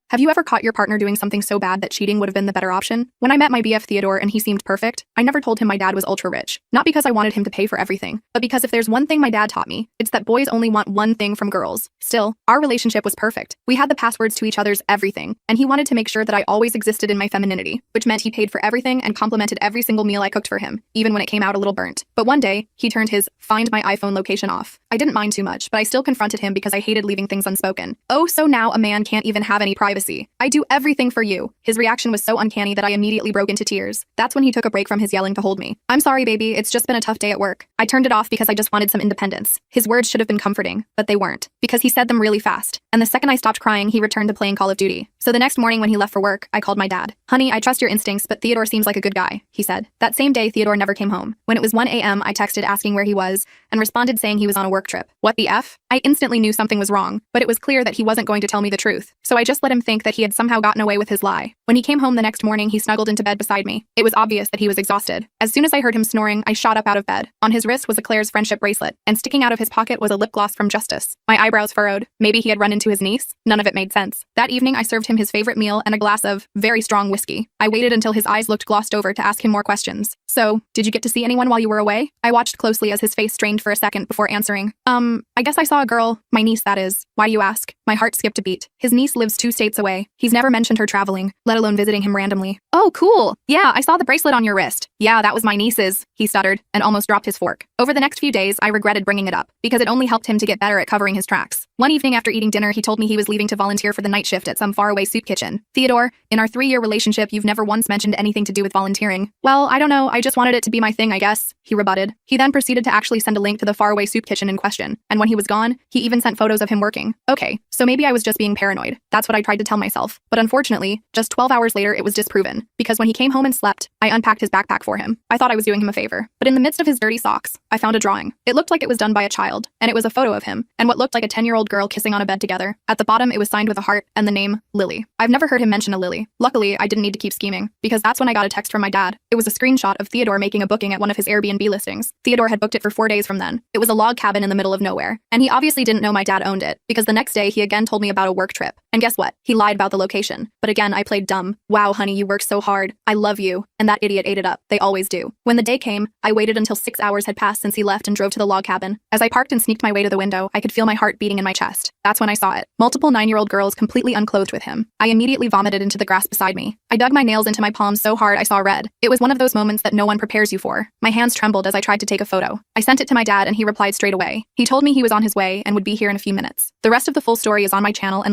Have you ever caught your partner doing something so bad that cheating would have been the better option? When I met my BF Theodore and he seemed perfect, I never told him my dad was ultra rich. Not because I wanted him to pay for everything, but because if there's one thing my dad taught me, it's that boys only want one thing from girls. Still, our relationship was perfect. We had the passwords to each other's everything, and he wanted to make sure that I always existed in my femininity, which meant he paid for everything and complimented every single meal I cooked for him, even when it came out a little burnt. But one day, he turned his Find My iPhone location off. I didn't mind too much, but I still confronted him because I hated leaving things unspoken. Oh, so now a man can't even have any privacy. I do everything for you. His reaction was so uncanny that I immediately broke into tears. That's when he took a break from his yelling to hold me. I'm sorry, baby, it's just been a tough day at work. I turned it off because I just wanted some independence. His words should have been comforting, but they weren't, because he said them really fast. And the second I stopped crying, he returned to playing Call of Duty. So the next morning when he left for work, I called my dad. Honey, I trust your instincts, but Theodore seems like a good guy, he said. That same day, Theodore never came home. When it was 1 a.m., I texted asking where he was and responded saying he was on a work trip. What the F? I instantly knew something was wrong, but it was clear that he wasn't going to tell me the truth. So I just let him think that he had somehow gotten away with his lie. When he came home the next morning, he snuggled into bed beside me. It was obvious that he was exhausted. As soon as I heard him snoring, I shot up out of bed. On his wrist was a Claire's friendship bracelet, and sticking out of his pocket was a lip gloss from Justice. My eyebrows furrowed. Maybe he had run into his niece? None of it made sense. That evening, I served him his favorite meal and a glass of very strong whiskey. I waited until his eyes looked glossed over to ask him more questions. So, did you get to see anyone while you were away? I watched closely as his face strained for a second before answering. I guess I saw a girl. My niece, that is. Why do you ask? My heart skipped a beat. His niece lives 2 states away. He's never mentioned her traveling, let alone visiting him randomly. Oh, cool. Yeah, I saw the bracelet on your wrist. Yeah, that was my niece's, he stuttered, and almost dropped his fork. Over the next few days, I regretted bringing it up, because it only helped him to get better at covering his tracks. One evening after eating dinner, he told me he was leaving to volunteer for the night shift at some faraway soup kitchen. Theodore, in our 3-year relationship, you've never once mentioned anything to do with volunteering. Well, I don't know, I just wanted it to be my thing, I guess, he rebutted. He then proceeded to actually send a link to the faraway soup kitchen in question, and when he was gone, he even sent photos of him working. Okay, so maybe I was just being paranoid. That's what I tried to tell myself. But unfortunately, just 12 hours later, it was disproven, because when he came home and slept, I unpacked his backpack for him. I thought I was doing him a favor. But in the midst of his dirty socks, I found a drawing. It looked like it was done by a child, and it was a photo of him, and what looked like a 10-year-old girl kissing on a bed together. At the bottom, it was signed with a heart and the name, Lily. I've never heard him mention a Lily. Luckily, I didn't need to keep scheming, because that's when I got a text from my dad. It was a screenshot of Theodore making a booking at one of his Airbnb listings. Theodore had booked it for 4 days from then. It was a log cabin in the middle of nowhere, and he obviously didn't know my dad owned it, because the next day he again told me about a work trip. And guess what? He lied about the location. But again, I played dumb. Wow, honey, you work so hard. I love you. And that idiot ate it up. They always do. When the day came, I waited until 6 hours had passed since he left and drove to the log cabin. As I parked and sneaked my way to the window, I could feel my heart beating in my chest. That's when I saw it. Multiple 9-year-old girls completely unclothed with him. I immediately vomited into the grass beside me. I dug my nails into my palms so hard I saw red. It was one of those moments that no one prepares you for. My hands trembled as I tried to take a photo. I sent it to my dad and he replied straight away. He told me he was on his way and would be here in a few minutes. The rest of the full story is on my channel and